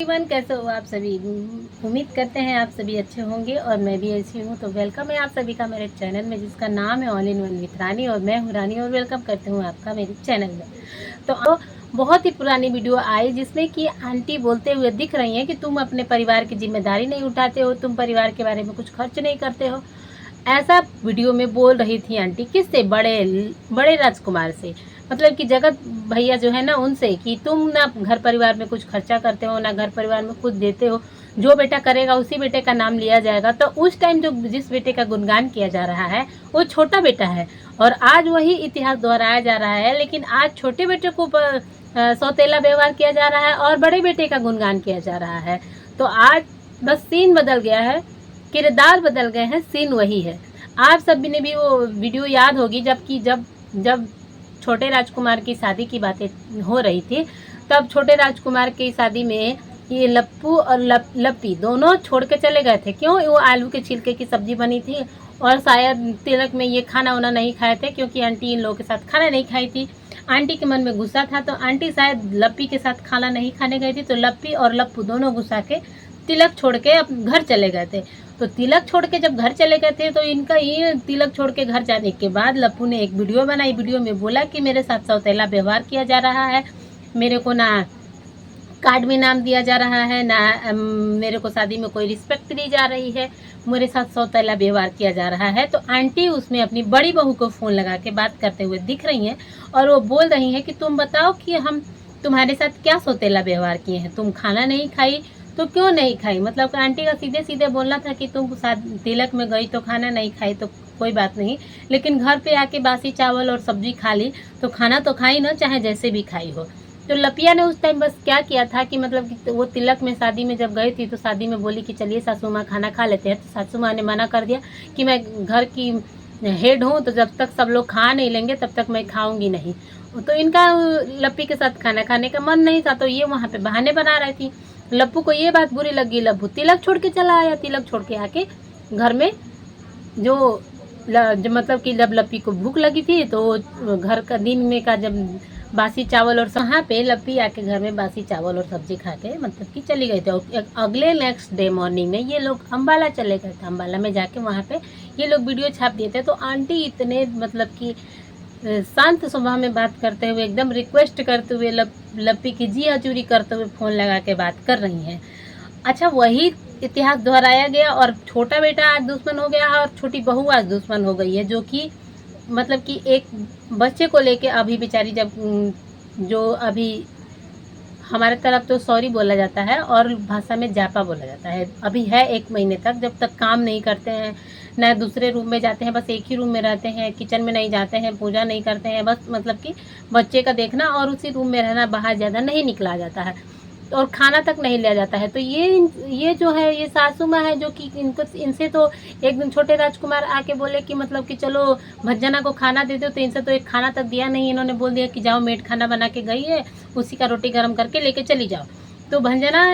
Everyone, कैसे हो आप सभी। उम्मीद करते हैं आप सभी अच्छे होंगे और मैं भी ऐसी हूँ। तो वेलकम है आप सभी का मेरे चैनल में, जिसका नाम है ऑल इन वन विथ रानी। और मैं हूँ रानी और वेलकम करती हूँ आपका मेरे चैनल में। तो बहुत ही पुरानी वीडियो आई जिसमें कि आंटी बोलते हुए दिख रही हैं कि तुम अपने परिवार की जिम्मेदारी नहीं उठाते हो, तुम परिवार के बारे में कुछ खर्च नहीं करते हो। ऐसा वीडियो में बोल रही थी आंटी। किससे? बड़े बड़े राजकुमार से, मतलब कि जगत भैया जो है ना, उनसे, कि तुम ना घर परिवार में कुछ खर्चा करते हो, ना घर परिवार में कुछ देते हो। जो बेटा करेगा उसी बेटे का नाम लिया जाएगा। तो उस टाइम जो जिस बेटे का गुणगान किया जा रहा है वो छोटा बेटा है, और आज वही इतिहास दोहराया जा रहा है। लेकिन आज छोटे बेटे को सौतेला व्यवहार किया जा रहा है और बड़े बेटे का गुणगान किया जा रहा है। तो आज बस सीन बदल गया है, किरदार बदल गए हैं, सीन वही है। आप सभी ने भी वो वीडियो याद होगी, जबकि जब जब छोटे राजकुमार की शादी की बातें हो रही थी, तब छोटे राजकुमार की शादी में ये लप्पू और लप्पी दोनों छोड़ के चले गए थे। क्यों? वो आलू के छिलके की सब्जी बनी थी, और शायद तिलक में ये खाना वाना नहीं खाए थे, क्योंकि आंटी इन लोगों के साथ खाना नहीं खाई थी। आंटी के मन में गुस्सा था, तो आंटी शायद लप्पी के साथ खाना नहीं खाने गई थी। तो लप्पी और लप्पू दोनों गुस्सा के तिलक छोड़ के अपने घर चले गए थे। तो तिलक छोड़ के जब घर चले गए थे, तो इनका ये तिलक छोड़ के घर जाने के बाद लप्पू ने एक वीडियो बनाई। वीडियो में बोला कि मेरे साथ सौतेला व्यवहार किया जा रहा है, मेरे को ना कार्ड में नाम दिया जा रहा है, ना मेरे को शादी में कोई रिस्पेक्ट दी जा रही है, मेरे साथ सौतेला व्यवहार किया जा रहा है। तो आंटी उसमें अपनी बड़ी बहू को फ़ोन लगा के बात करते हुए दिख रही हैं, और वो बोल रही हैं कि तुम बताओ कि हम तुम्हारे साथ क्या सौतेला व्यवहार किए हैं। तुम खाना नहीं खाई तो क्यों नहीं खाई? मतलब आंटी का सीधे सीधे बोलना था कि तुम तिलक में गई तो खाना नहीं खाई तो कोई बात नहीं, लेकिन घर पे आके बासी चावल और सब्जी खा ली, तो खाना तो खाई ना, चाहे जैसे भी खाई हो। तो लपिया ने उस टाइम बस क्या किया था कि मतलब कि वो तिलक में शादी में जब गई थी, तो शादी में बोली कि चलिए सासू माँ खाना खा लेते हैं। तो सासू माँ ने मना कर दिया कि मैं घर की हेड हूँ, तो जब तक सब लोग खा नहीं लेंगे तब तक मैं खाऊंगी नहीं। तो इनका लप्पी के साथ खाना खाने का मन नहीं था, तो ये वहाँ पे बहाने बना रही थी। लप्पू को ये बात बुरी लगी, लप्पू तिलक छोड़ के चला आया। तिलक छोड़ के आके घर में जो मतलब कि जब लप्पी को भूख लगी थी, तो घर का दिन में का जब बासी चावल और वहाँ पे लप्पी आके घर में बासी चावल और सब्जी खा के मतलब कि चली गई थी। और अगले नेक्स्ट डे मॉर्निंग में ये लोग अम्बाला चले गए थे। अम्बाला में जाके वहाँ पे ये लोग वीडियो छाप दिए थे। तो आंटी इतने मतलब कि शांत स्वभाव में बात करते हुए, एकदम रिक्वेस्ट करते हुए, लप्पी की जी हजूरी करते हुए फ़ोन लगा के बात कर रही हैं। अच्छा, वही इतिहास दोहराया गया, और छोटा बेटा आज दुश्मन हो गया है और छोटी बहू आज दुश्मन हो गई है। जो कि मतलब कि एक बच्चे को लेके अभी बेचारी, जब जो अभी हमारे तरफ तो सॉरी बोला जाता है और भाषा में जापा बोला जाता है, अभी है 1 महीने तक, जब तक काम नहीं करते हैं, ना दूसरे रूम में जाते हैं, बस एक ही रूम में रहते हैं, किचन में नहीं जाते हैं, पूजा नहीं करते हैं, बस मतलब कि बच्चे का देखना और उसी रूम में रहना, बाहर ज़्यादा नहीं निकला जाता है, और खाना तक नहीं लिया जाता है। तो ये जो है, ये सासू माँ है, जो कि इनको इनसे तो एक दिन छोटे राजकुमार आके बोले कि मतलब कि चलो भंजना को खाना दे दो, तो इनसे तो एक खाना तक दिया नहीं। इन्होंने बोल दिया कि जाओ, मेड खाना बना के गई है, उसी का रोटी गर्म करके लेके चली जाओ। तो भंजना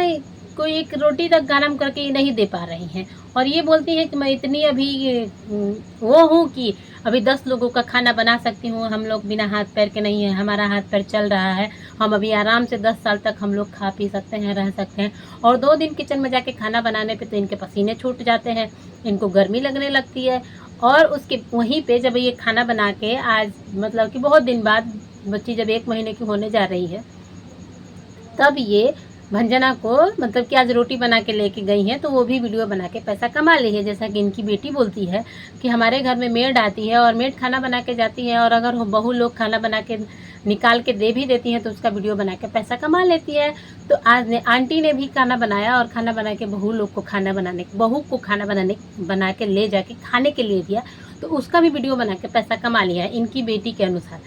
को एक रोटी तक गरम करके नहीं दे पा रही हैं, और ये बोलती हैं कि मैं इतनी अभी वो हूँ कि अभी 10 लोगों का खाना बना सकती हूँ। हम लोग बिना हाथ पैर के नहीं है, हमारा हाथ पैर चल रहा है, हम अभी आराम से 10 साल तक हम लोग खा पी सकते हैं, रह सकते हैं। और 2 दिन किचन में जाके खाना बनाने पे तो इनके पसीने छूट जाते हैं, इनको गर्मी लगने लगती है। और उसके वहीं पे जब ये खाना बना के आज मतलब कि बहुत दिन बाद बच्ची जब 1 महीने की होने जा रही है, तब ये भंजना को मतलब कि आज रोटी बना के लेके गई हैं, तो वो भी वीडियो बना के पैसा कमा ली है। जैसा कि इनकी बेटी बोलती है कि हमारे घर में मेड आती है और मेड खाना बना के जाती है, और अगर बहू लोग खाना बना के निकाल के दे भी देती हैं तो उसका वीडियो बना के पैसा कमा लेती है। तो आज आंटी ने भी खाना बनाया, और खाना बना के बहू को खाना बनाने बना के ले जाके खाने के लिए दिया, तो उसका भी वीडियो बना के पैसा कमा लिया है इनकी बेटी के अनुसार।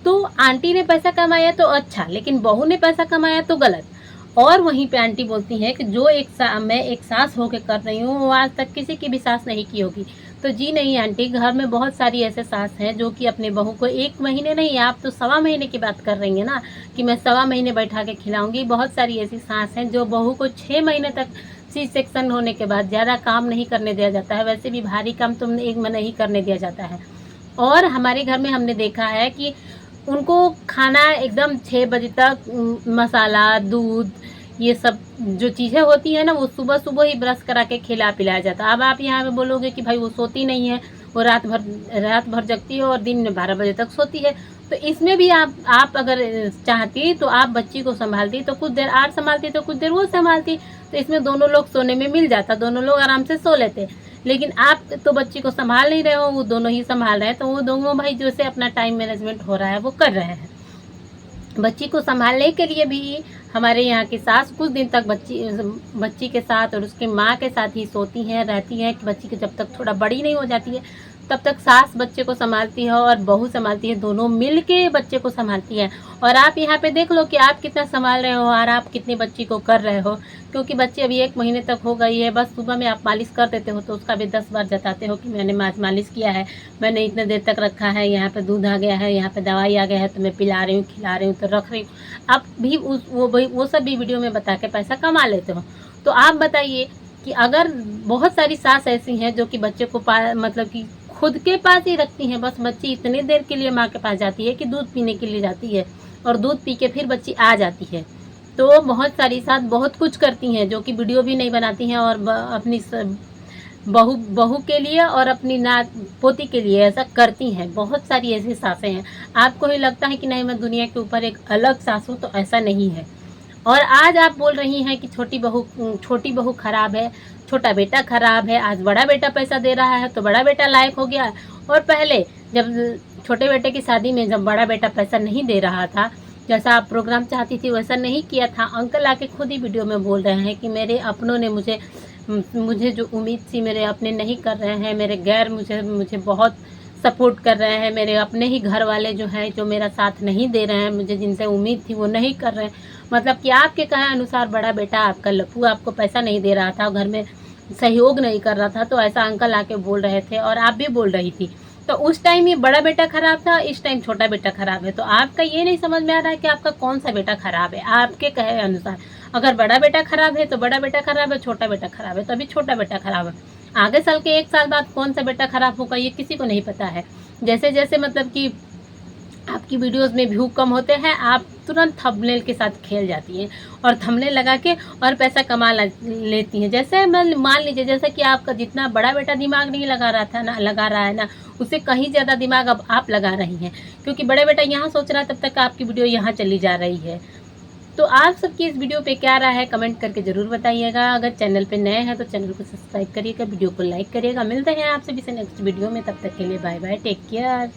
तो आंटी ने पैसा कमाया तो अच्छा, लेकिन बहू ने पैसा कमाया तो गलत। और वहीं पे आंटी बोलती हैं कि जो मैं एक सास होके कर रही हूँ, वो आज तक किसी की भी सास नहीं की होगी। तो जी नहीं आंटी, घर में बहुत सारी ऐसे सास हैं जो कि अपने बहू को 1 महीने नहीं, आप तो 1.25 महीने की बात कर रही हैं ना, कि मैं 1.25 महीने बैठा के खिलाऊंगी। बहुत सारी ऐसी सास हैं जो बहू को 6 महीने तक सी सेक्शन होने के बाद ज़्यादा काम नहीं करने दिया जाता है, वैसे भी भारी काम तो एक में नहीं करने दिया जाता है। और हमारे घर में हमने देखा है कि उनको खाना एकदम 6 बजे तक मसाला, दूध, ये सब जो चीज़ें होती हैं ना, वो सुबह सुबह ही ब्रश करा के खिला पिलाया जाता है। अब आप यहाँ पे बोलोगे कि भाई वो सोती नहीं है, वो रात भर जगती है और दिन में 12 बजे तक सोती है। तो इसमें भी आप अगर चाहती तो आप बच्ची को संभालती, तो कुछ देर आप संभालती तो कुछ देर वो संभालती, तो इसमें दोनों लोग सोने में मिल जाता, दोनों लोग आराम से सो लेते। लेकिन आप तो बच्ची को संभाल नहीं रहे हो, वो दोनों ही संभाल रहे हैं, तो वो दोनों भाई जैसे अपना टाइम मैनेजमेंट हो रहा है वो कर रहे हैं। बच्ची को संभालने के लिए भी हमारे यहाँ की सास कुछ दिन तक बच्ची के साथ और उसके माँ के साथ ही सोती हैं, रहती हैं, कि बच्ची की जब तक थोड़ा बड़ी नहीं हो जाती है तब तक सास बच्चे को संभालती है और बहू संभालती है, दोनों मिल के बच्चे को संभालती हैं। और आप यहाँ पे देख लो कि आप कितना संभाल रहे हो और आप कितनी बच्ची को कर रहे हो, क्योंकि बच्ची अभी 1 महीने तक हो गई है। बस सुबह में आप मालिश कर देते हो तो उसका भी 10 बार जताते हो कि मैंने मालिश किया है, मैंने इतने देर तक रखा है, यहाँ पे दूध आ गया है, यहाँ पे दवाई आ गया है, तो मैं पिला रही हूँ, खिला रही हूँ, तो रख रही हूँ। आप भी वो सब भी वीडियो में बता के पैसा कमा लेते हो। तो आप बताइए कि अगर बहुत सारी सास ऐसी हैं जो कि बच्चे को मतलब कि खुद के पास ही रखती हैं, बस बच्ची इतनी देर के लिए माँ के पास जाती है कि दूध पीने के लिए जाती है और दूध पी के फिर बच्ची आ जाती है। तो बहुत सारी सास बहुत कुछ करती हैं जो कि वीडियो भी नहीं बनाती हैं और अपनी बहू के लिए और अपनी नात पोती के लिए ऐसा करती हैं। बहुत सारी ऐसी सासें हैं। आपको ही लगता है कि नहीं मैं दुनिया के ऊपर एक अलग सास हूँ, तो ऐसा नहीं है। और आज आप बोल रही हैं कि छोटी बहू खराब है, छोटा बेटा खराब है। आज बड़ा बेटा पैसा दे रहा है तो बड़ा बेटा लायक हो गया, और पहले जब छोटे बेटे की शादी में जब बड़ा बेटा पैसा नहीं दे रहा था, जैसा आप प्रोग्राम चाहती थी वैसा नहीं किया था, अंकल आके खुद ही वीडियो में बोल रहे हैं कि मेरे अपनों ने मुझे जो उम्मीद थी मेरे अपने नहीं कर रहे हैं, मेरे गैर मुझे बहुत सपोर्ट कर रहे हैं, मेरे अपने ही घर वाले जो हैं जो मेरा साथ नहीं दे रहे हैं, मुझे जिनसे उम्मीद थी वो नहीं कर रहे हैं। मतलब कि आपके कहे अनुसार बड़ा बेटा आपका लप्पू आपको पैसा नहीं दे रहा था, घर में सहयोग नहीं कर रहा था, तो ऐसा अंकल आके बोल रहे थे और आप भी बोल रही थी। तो उस टाइम ये बड़ा बेटा खराब था, इस टाइम छोटा बेटा खराब है। तो आपका ये नहीं समझ में आ रहा है कि आपका कौन सा बेटा खराब है। आपके कहे अनुसार अगर बड़ा बेटा खराब है तो बड़ा बेटा खराब है, छोटा बेटा खराब है तो अभी छोटा बेटा खराब है। आगे साल के 1 साल बाद कौन सा बेटा खराब होगा ये किसी को नहीं पता है। जैसे जैसे मतलब कि आपकी वीडियोस में व्यू कम होते हैं, आप तुरंत थंबनेल के साथ खेल जाती हैं और थंबनेल लगा के और पैसा कमा लेती हैं। जैसे मान लीजिए जैसे कि आपका जितना बड़ा बेटा दिमाग नहीं लगा रहा है ना, उससे कहीं ज़्यादा दिमाग अब आप लगा रही हैं, क्योंकि बड़ा बेटा यहाँ सोच रहा है तब तक आपकी वीडियो यहाँ चली जा रही है। तो आप सबकी इस वीडियो पे क्या राय है कमेंट करके ज़रूर बताइएगा। अगर चैनल पे नए हैं तो चैनल को सब्सक्राइब करिएगा, वीडियो को लाइक करिएगा। मिलते हैं आपसे भी नेक्स्ट वीडियो में, तब तक के लिए बाय बाय, टेक केयर।